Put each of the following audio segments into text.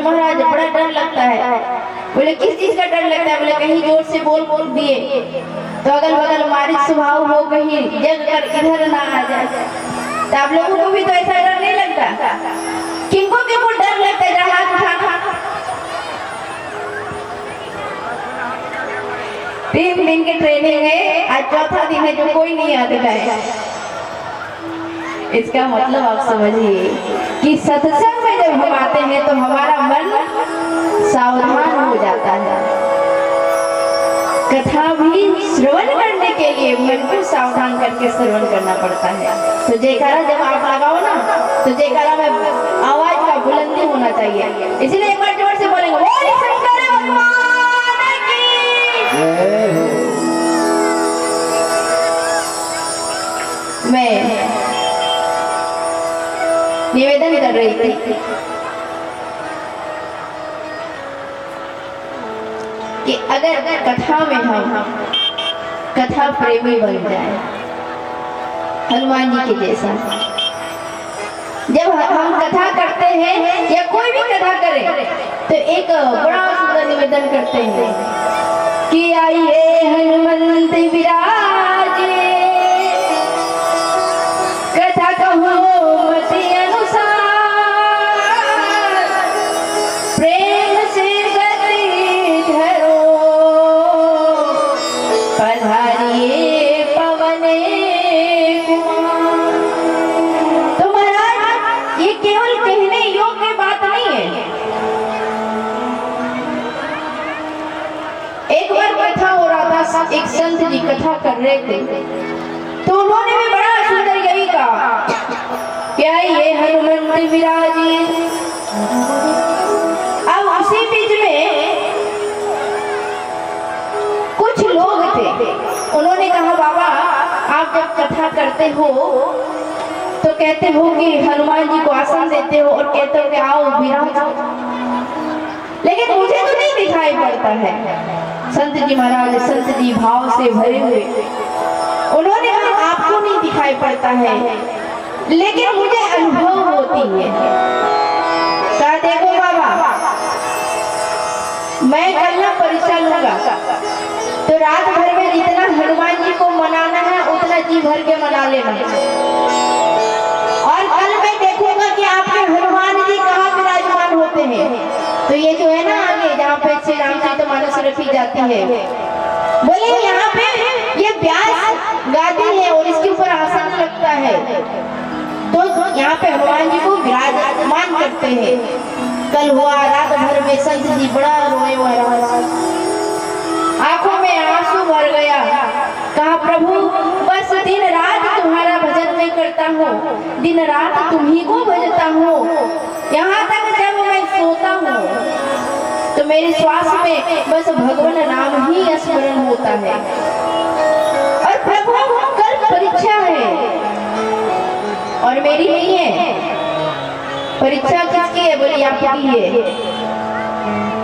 महाराज बड़ा डर लगता है। बोले किस चीज का डर लगता है? बोले कहीं जोर से बोल दिए तो अगल बगल मारिच स्वभाव हो, कहीं जग कर इधर ना आ जाए। तो आप लोगों को भी तो ऐसा डर नहीं लगता? किनको किनको डर लगता है? हाथ उठाना। 3 दिन की ट्रेनिंग है, आज चौथा दिन है जो कोई नहीं आ रहा है। इसका मतलब आप समझिए कि सत्संग में जब हम आते हैं तो हमारा मन सावधान हो जाता है। कथा भी श्रवण करने के लिए मन को सावधान करके श्रवण करना पड़ता है। तो जयकारा जब आप लगाओ ना, तो जयकारा में आवाज का बुलंदी होना चाहिए। इसलिए एक बार जोर से बोलेंगे, बोल शंकर भगवान की। मैं निवेदन कर रही थी कि अगर कथा में हम कथा प्रेमी बन जाए, हनुमान जी के जैसा, जब हम कथा करते हैं या कोई भी कथा करे तो एक बड़ा सुंदर निवेदन करते हैं कि आइए हनुमंत विराजे, कथा कहो मति एक संत जी कथा कर रहे थे तो उन्होंने भी बड़ा सुंदर यही कहा, क्या ये हनुमंत विराजे। अब उसी बीच में कुछ लोग थे, उन्होंने कहा बाबा आप जब कथा करते हो तो कहते हो कि हनुमान जी को आसन देते हो और कहते हो कि आओ विराजो, लेकिन मुझे तो नहीं दिखाई पड़ता है। संत जी महाराज संत जी भाव से भरे हुए, उन्होंने कहा आपको नहीं दिखाई पड़ता है लेकिन मुझे अनुभव होती है। कहा देखो बाबा मैं कल ना परीक्षा लूंगा तो रात भर में जितना हनुमान जी को मनाना है उतना जी भर के मना लेना, और कल मैं देखूंगा कि आपके हनुमान जी कहाँ विराजमान होते हैं। तो ये जो है ना आगे जहाँ पे श्री रामचरितमानस रखी जाती है, बोले यहाँ पे ये व्यास गादी है और इसके ऊपर आसन लगता है, तो यहाँ पे हनुमान जी को विराजमान करते हैं। कल हुआ रात भर में संत जी बड़ा रोए महाराज, आंखों में आंसू भर गया। कहा प्रभु बस दिन रात तुम्हारा भजन मैं करता हूँ, दिन रात तुम्ही को भजता हूँ, यहाँ तक जब मैं सोता हूँ तो मेरे श्वास में बस भगवान नाम ही स्मरण होता है। और प्रभु कल परीक्षा है और मेरी नहीं है, परीक्षा किसकी है? बोले आपकी है,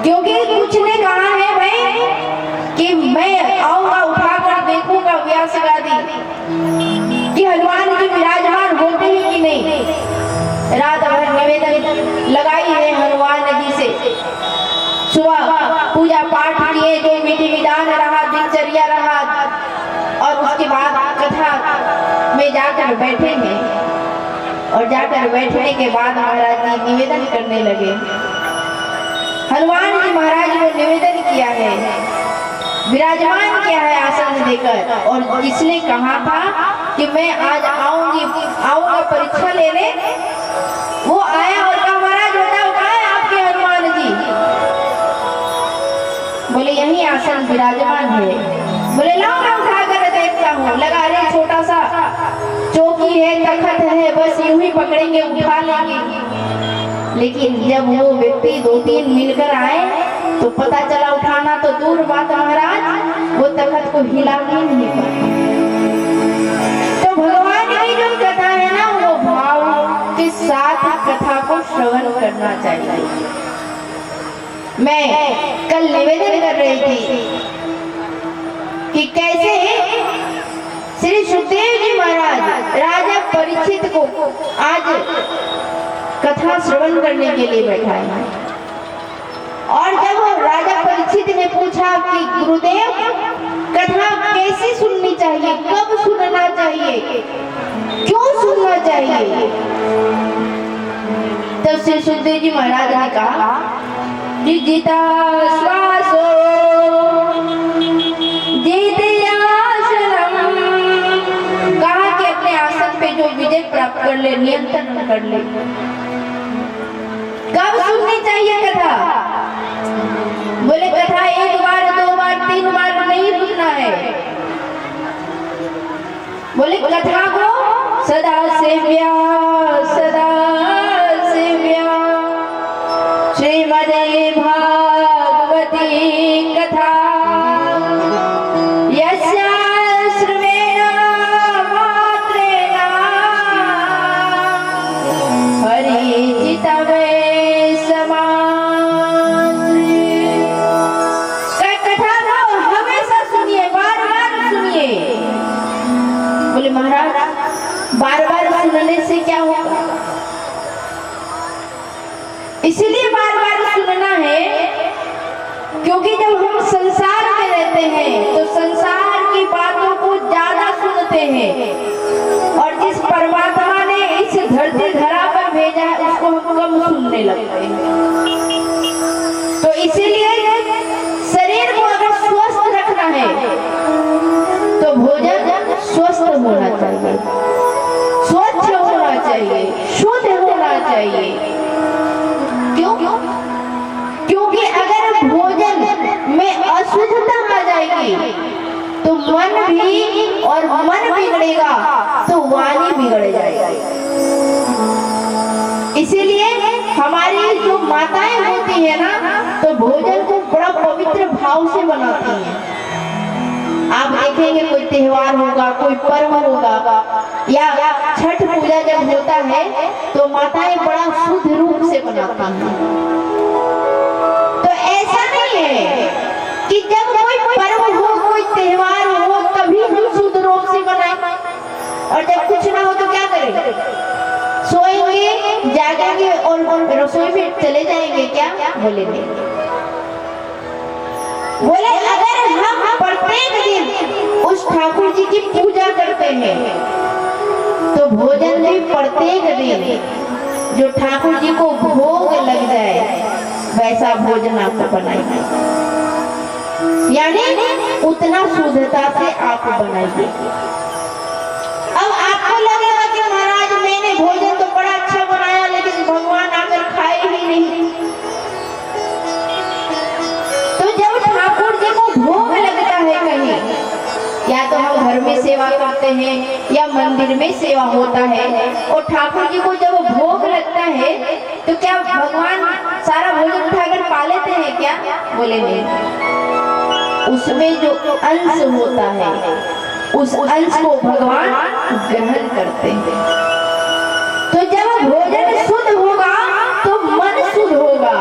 क्योंकि कुछ ने कहा है भाई कि मैं आऊंगा उठाकर देखूंगा व्यास गादी कि हनुमान जी विराजमान होते हैं कि नहीं। रात भर निवेदन लगाई है हनुमान जी से, सुबह पूजा पाठ किए, जो विधि विधान रहा दिनचर्या रहा, और उसके बाद कथा में जाकर बैठे हैं। और जाकर बैठने के बाद महाराज जी निवेदन करने लगे। हनुमान जी महाराज को निवेदन किया है, विराजमान किया है आसन देकर, और जिसने कहा था कि मैं आज आऊंगा परीक्षा लेने, वो आया और कहा महाराज बताओ कहाँ है आपके हनुमान जी? बोले यही आसन विराजमान है। बोले लाओ मैं उठा कर देखता हूँ। लगा रहे छोटा सा चौकी है, तखत है, बस यूं ही पकड़ेंगे उठा लेंगे। लेकिन जब वो व्यक्ति 2-3 मिलकर आए तो पता चला उठाना तो दूर बात महाराज, वो तखत को हिला ही नहीं पाया। तो भगवान की जो कथा है ना, वो भाव के साथ कथा को श्रवण करना चाहिए। मैं कल निवेदन कर रही थी कि कैसे श्री सुखदेव जी महाराज राजा परीक्षित को आज कथा श्रवण करने के लिए बैठाए हैं। और जब राजा परीक्षित ने पूछा कि गुरुदेव कथा कैसे सुननी चाहिए, कब सुनना चाहिए, क्यों सुनना चाहिए, तब श्री सुखदेव जी महाराज ने कहा कि जीता श्वासो कहा कि अपने आसन पे जो विजय प्राप्त कर ले, नियंत्रण कर ले। कब सुननी चाहिए कथा? बोले कथा एक बार, दो बार, तीन बार नहीं सुनना है। बोले कथा को सदा सेव्या श्रीमदे भागवती कथा यस्या श्रवेण मात्रेण परिचितवे महाराज। बार बार सुनने से क्या होगा? इसीलिए बार बार सुनना है क्योंकि जब हम संसार में रहते हैं तो संसार की बातों को ज्यादा सुनते हैं और जिस परमात्मा ने इस धरती धरा पर भेजा है उसको हम कम सुनने लगते हैं। तो इसीलिए शरीर को अगर स्वस्थ रखना है तो भोजन स्वस्थ होना चाहिए, स्वच्छ होना चाहिए, शुद्ध होना चाहिए। क्यों? क्योंकि अगर भोजन में अशुद्धता आ जाएगी तो मन भी, और मन बिगड़ेगा तो वाणी बिगड़ जाएगी। इसीलिए हमारी जो माताएं होती है ना तो भोजन को बड़ा पवित्र भाव से बनाती हैं। आप देखेंगे कोई त्योहार होगा, कोई पर्व होगा या छठ पूजा जब होता है तो माताएं बड़ा शुद्ध रूप से बनाती हैं। तो ऐसा नहीं है कि जब कोई पर्व हो, कोई त्योहार हो तभी हम शुद्ध रूप से बनाएं और जब कुछ ना हो तो क्या करें? सोएंगे, जागेंगे और रसोई में चले जाएंगे क्या? बोले नहीं। बोले अगर हम प्रत्येक दिन उस ठाकुर जी की पूजा करते हैं तो भोजन भी प्रत्येक दिन जो ठाकुर जी को भोग लग जाए वैसा भोजन आपको बनाएंगे, यानी उतना शुद्धता से आप बनाएंगे। अब आपको लगेगा कि महाराज मैंने भोजन तो बड़ा अच्छा बनाया लेकिन भगवान आकर खाए ही नहीं। ठाकुर जी को भोग लगता है कहीं, या तो हम घर में सेवा करते हैं या मंदिर में सेवा होता है और ठाकुर जी को जब भोग लगता है तो क्या भगवान सारा भोजन उठाकर पा लेते हैं क्या? बोले नहीं। उसमें जो अंश होता है उस अंश को भगवान ग्रहण करते हैं। तो जब भोजन शुद्ध होगा तो मन शुद्ध होगा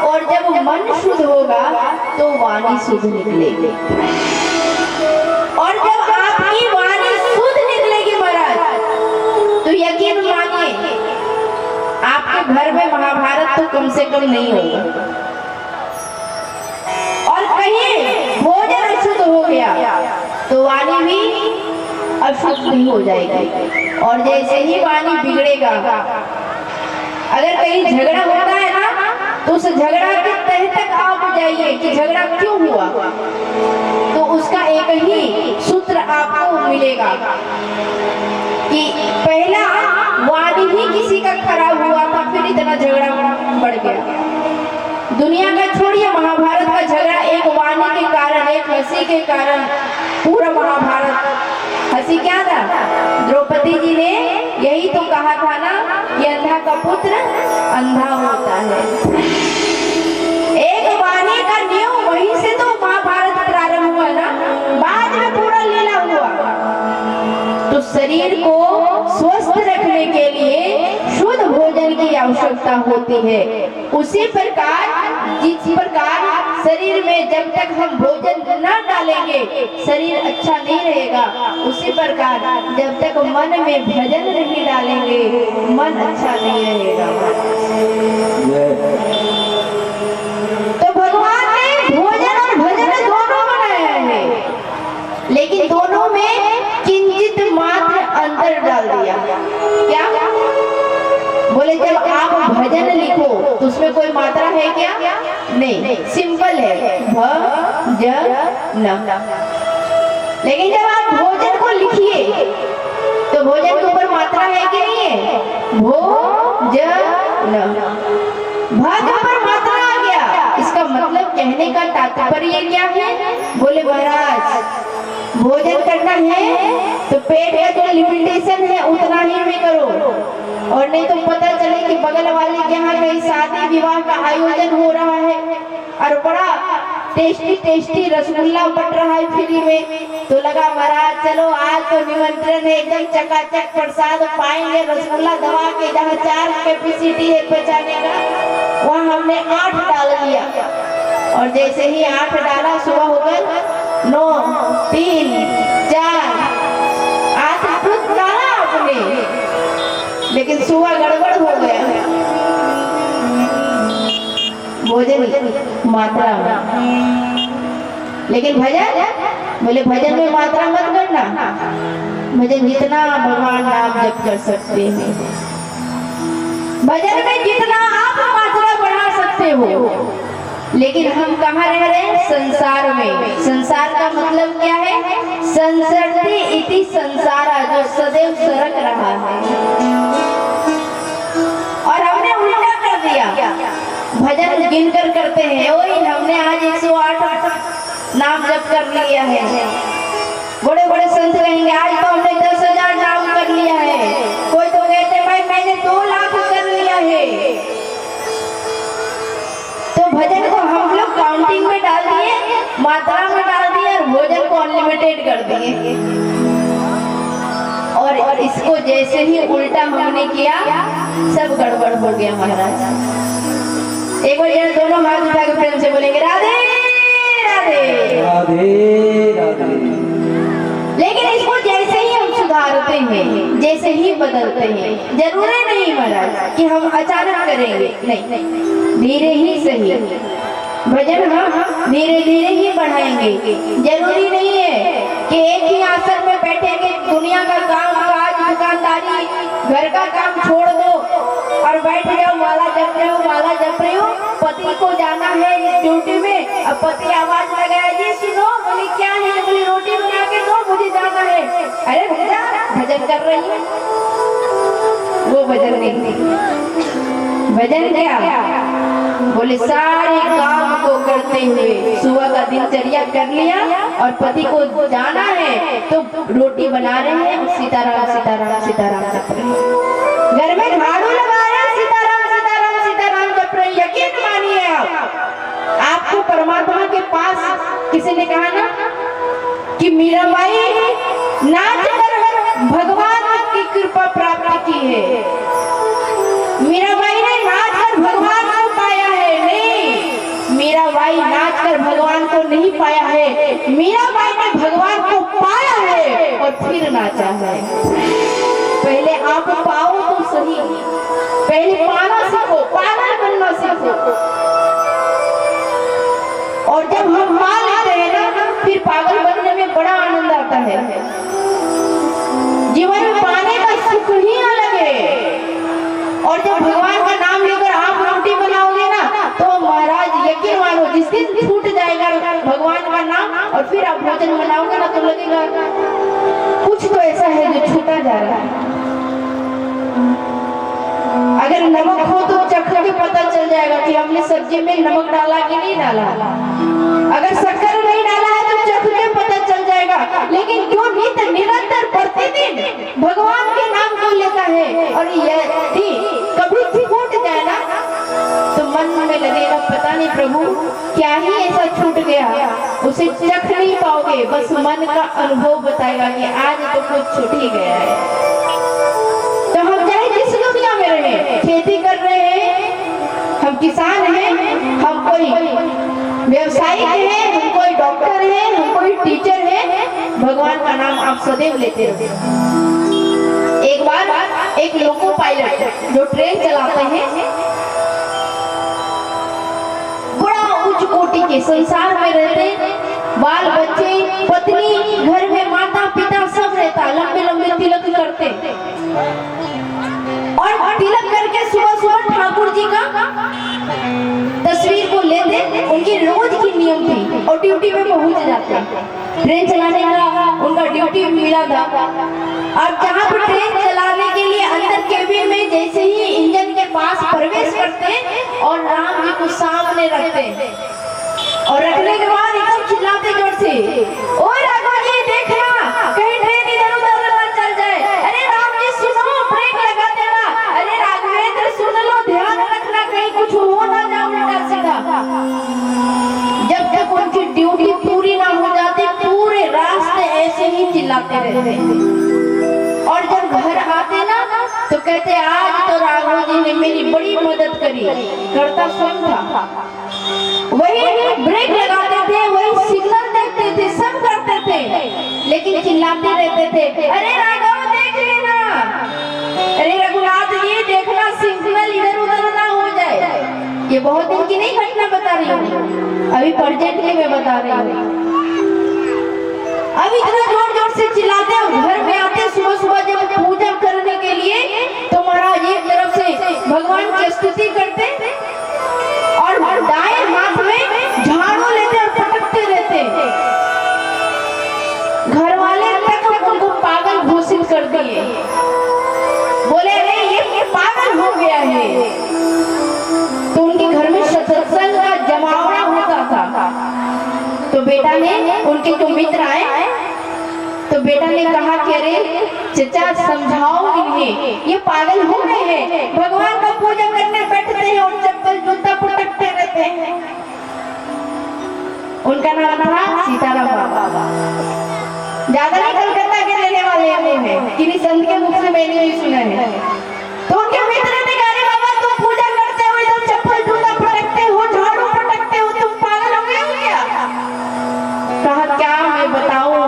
और जब मन शुद्ध होगा तो वाणी शुद्ध निकलेगी और जब आपकी वाणी शुद्ध निकलेगी महाराज तो यकीन मानिए आपके घर में महाभारत तो कम से कम नहीं होगा। और कहीं भोजन अशुद्ध हो गया तो वाणी भी अशुद्ध नहीं हो जाएगी। और जैसे ही वाणी बिगड़ेगा, अगर कहीं झगड़ा होता है ना तो उस झगड़ा के तह तक आप जाइए कि झगड़ा क्यों हुआ, तो उसका एक ही सूत्र आपको मिलेगा कि पहला वाणी ही किसी का खराब हुआ था, फिर इतना झगड़ा बढ़ गया। दुनिया का छोड़िए, महाभारत का झगड़ा एक वाणी के कारण, एक हंसी के कारण पूरा महाभारत। हंसी क्या था? द्रौपदी जी ने यही तो कहा था ना, ये अंधा का पुत्र अंधा होता है। एक वाणी का नियम, वहीं से तो महाभारत प्रारंभ हुआ ना, बाद में पूरा लीला हुआ। तो शरीर को स्वस्थ रखने के लिए शुद्ध भोजन की आवश्यकता होती है। उसी प्रकार जिस प्रकार शरीर में जब तक हम भोजन न डालेंगे शरीर अच्छा नहीं रहेगा, उसी प्रकार जब तक मन में भजन नहीं डालेंगे मन अच्छा नहीं रहेगा। तो उसमें कोई मात्रा है क्या? नहीं, सिंपल है भजन। लेकिन जब आप भोजन को लिखिए तो भोजन के ऊपर मात्रा है कि नहीं है? भोजन, भज पर मात्रा आ गया। इसका मतलब कहने का तात्पर्य क्या है? बोले महाराज भोजन करना है तो पेट का जो लिमिटेशन है उतना ही में करो, और नहीं तो पता चले कि बगल वाले के यहाँ कहीं शादी विवाह का आयोजन हो रहा है और बड़ा टेस्टी टेस्टी रसगुल्ला बट रहा है फ्री में, तो लगा महाराज चलो आज तो निमंत्रण है, एकदम चकाचक प्रसाद पाएंगे, रसगुल्ला दबा के जहाँ 4 कैपेसिटी है पचाने का वहाँ हमने 8 डाल दिया, और जैसे ही 8 डाला सुबह हो गए 9, 3, 4, 8 दूध डाला आपने, लेकिन सुबह गड़बड़ हो गया भोजन मात्रा में। लेकिन भजन, बोले भजन में मात्रा मत करना, भजन जितना भगवान नाम जप कर सकते हैं, भजन में जितना आप मात्रा बढ़ा सकते हो। लेकिन हम कहाँ रह रहे हैं? संसार में। संसार का मतलब क्या है? संसरति इति संसारा, जो सदैव सरक रहा है, और हमने उल्टा कर दिया, भजन गिनकर करते हैं। ओए हमने आज 108 नाम जप कर लिया है, बड़े बड़े संत कहेंगे आज तो हमने 10,000 नाम कर लिया है, कोई तो कहते भाई मैंने 2 लाख कर लिया है। तो भजन को हम लोग काउंटिंग में डाल दिए, मात्रा में डाल दिए, और भोजन को अनलिमिटेड कर दिए, और इसको जैसे ही उल्टा हमने किया सब गड़बड़ हो गया महाराज। एक बार जरा दोनों हाथ उठा के प्रेम से बोलेंगे राधे राधे राधे राधे। लेकिन इसको जैसे ही हम सुधारते हैं, जैसे ही बदलते हैं, जरूरी नहीं महाराज कि हम अचानक करेंगे, नहीं, धीरे ही सही भजन हम धीरे धीरे ही बढ़ाएंगे। जरूरी नहीं है कि एक ही आसन में बैठेंगे, दुनिया का काम काज दुकानदारी घर का काम छोड़ दो और बैठ जाओ, माला जप रहे हो, माला जप रहे हो, पति को जाना है ड्यूटी में, अब पति आवाज लगाया जी सुनो, बोली क्या है, बोली रोटी बना के दो मुझे जाना है। अरे भैया भजन कर रही है, वो भजन नहीं। भजन क्या? बोले सारे काम को करते हुए सुबह का दिनचर्या कर लिया और पति को जाना है तो रोटी बना रहे हैं, सीताराम सीताराम सीताराम जप रहे हैं, घर में झाड़ू लगाया सीताराम सीताराम सीताराम जप रहे। यकीन मानिए आपको परमात्मा के पास किसी ने कहा ना कि मीराबाई नाच कर भगवान की कृपा प्राप्त की है, मीराबाई ने नाच कर भगवान को पाया है, नहीं, मीराबाई नाच कर भगवान को नहीं पाया है, मीराबाई ने भगवान को पाया है और फिर नाचा है। पहले आप पाओ तो सही, पहले पाना सीखो, पागल बनना सीखो, और जब हम पा लेते हैं ना फिर पागल बनने में बड़ा आनंद आता है। जीवन में पाने का सुख ही अलग है, और जब भगवान का नाम लेकर आप रोटी बनाओगे ना तो महाराज यकीन मानो जिस दिन छूट जाएगा भगवान का नाम और फिर आप भोजन बनाओगे ना तो लगेगा कुछ तो ऐसा है जो छूटा जा रहा है। अगर नमक हो तो चख के पता चल जाएगा कि हमने सब्जी में नमक डाला कि नहीं डाला, अगर शक्कर नहीं डाला है तो चख के पता चल जाएगा। लेकिन जो नित्य निरंतर प्रतिदिन भगवान के नाम को लेता है और यदि कभी छूट जाए ना तो मन में लगेगा पता नहीं प्रभु क्या ही ऐसा छूट गया, उसे चख नहीं पाओगे, बस मन का अनुभव बताएगा कि आज तो कुछ छूट ही गया है। तो हम चाहे जिस दुनिया में रहे, खेती कर रहे हैं, हम किसान हैं, हम कोई व्यवसायिक हैं, हम कोई डॉक्टर हैं, हम कोई टीचर हैं, भगवान का नाम आप सदैव लेते रहो। एक बार एक लोको पायलट जो ट्रेन चलाते हैं, बड़ा उच्च कोटि के संसार में रहते, बाल बच्चे पत्नी घर में माता पिता सब रहता, लंबे लंबे तिलक करते और तिलक करके सुबह सुबह ठाकुर जी का लेते उनकी रोज की नियम थी और ड्यूटी में पहुंच जाते। ट्रेन चलाने का उनका ड्यूटी मिला था। अब जहाँ पर ट्रेन चलाने के लिए अंदर केबिन में जैसे ही इंजन के पास प्रवेश करते और राम जी को सामने रखते और रखने के बाद एकदम चिल्लाते जोर से, ओ राघव जी देखना कहीं ट्रेन इधर उधर ना चल जाए। अरे राम जी सुनो, ब्रेक लगा देना। अरे राघवेंद्र सुन लो, ध्यान रखना कहीं कुछ हो ना जाए उल्टा सीधा। जब तक उनकी ड्यूटी पूरी ना हो जाती पूरे रास्ते ऐसे ही चिल्लाते रहते। और जब घर आते ना तो कहते आज तो राघव जी ने मेरी बड़ी मदद करी। करता स्वयं था, वही ब्रेक लगाते थे, वही सिग्नल देखते थे, सब करते थे, लेकिन चिल्लाते रहते थे, अरे राघव देख लेना, अरे रघुनाथ जी देखना सिग्नल इधर उधर ना हो जाए। ये बहुत दिन की नहीं घटना बता रही हूँ, अभी प्रेजेंट में बता रही हूँ। अब इतना जोर जोर से चिल्लाते और घर में आते सुबह सुबह जब पूजा करने के लिए तो महाराज एक तरफ से भगवान की स्तुति करते और दाएं हाथ में झाड़ू लेते और पटकते रहते। घर वाले तक उनको पागल घोषित कर दिए, बोले अरे ये पागल हो गया है। तो उनके घर में सत्संग का जमावड़ा होता था। तो बेटा ने, उनके जो मित्र आए तो बेटा ने कहा कि अरे चचा समझाओ इन्हें, ये पागल हो गए हैं, भगवान का पूजा करने बैठते हैं और चप्पल जूता पटकते रहते हैं। उनका नाम था सीताराम बाबा। ज्यादा नहीं कलकत्ता के रहने वाले हैं, किन्हीं संत के मुख से मैंने भी सुना है। तो उनके मित्र ने कहा अरे बाबा तुम पूजा करते हो इधर चप्पल जूता पटकते हो, झाड़ू पटकते हो, तुम पागल हो गए हो क्या? कहा क्या मैं बताऊं,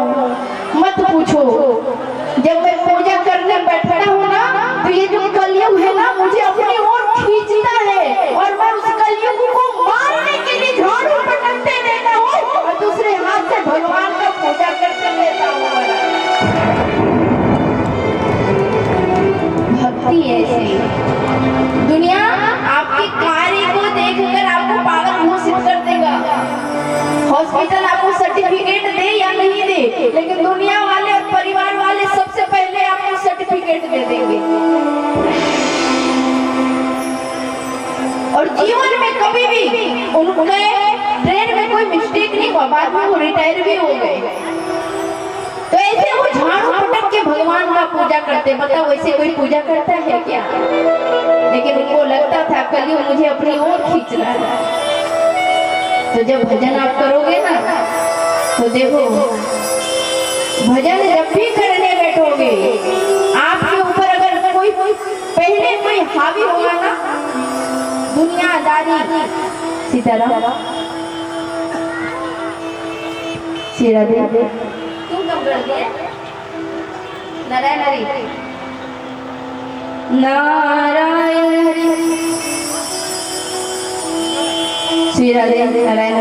मत पूछो। जब मैं पूजा करने बैठता हूँ ना तो ये जो कलयुग है ना मुझे अपनी ओर खींचता है और मैं उस कलयुग को मारने के लिए झाड़ू पटकते रहता हूँ और दूसरे हाथ से भगवान का पूजा करते रहता हूँ। भक्ति ऐसी, दुनिया आपके कार्य को देखकर आपको पागल घोषित कर देगा। हॉस्पिटल आपको सर्टिफिकेट दे या नहीं दे, लेकिन दुनिया वाले और परिवार वाले सबसे पहले आपको सर्टिफिकेट दे देंगे। और जीवन में कभी भी उनके ट्रेन में कोई मिस्टेक नहीं हुआ, बाद में वो रिटायर भी हो गए। तो ऐसे वो झाड़ू पटक के भगवान का पूजा करते। बताओ वैसे कोई पूजा करता है क्या? लेकिन उनको लगता था कलयुग मुझे अपनी ओर खींचना है। तो जब भजन आप करोगे ना तो देखो, भजन जब भी करने बैठोगे आपके ऊपर अगर कोई पहले कोई हावी होगा ना दुनियादारी, सीताराम सीरा दे तू कब कर दिया नारायण हरि नारायण हरि सीरा दे नारायण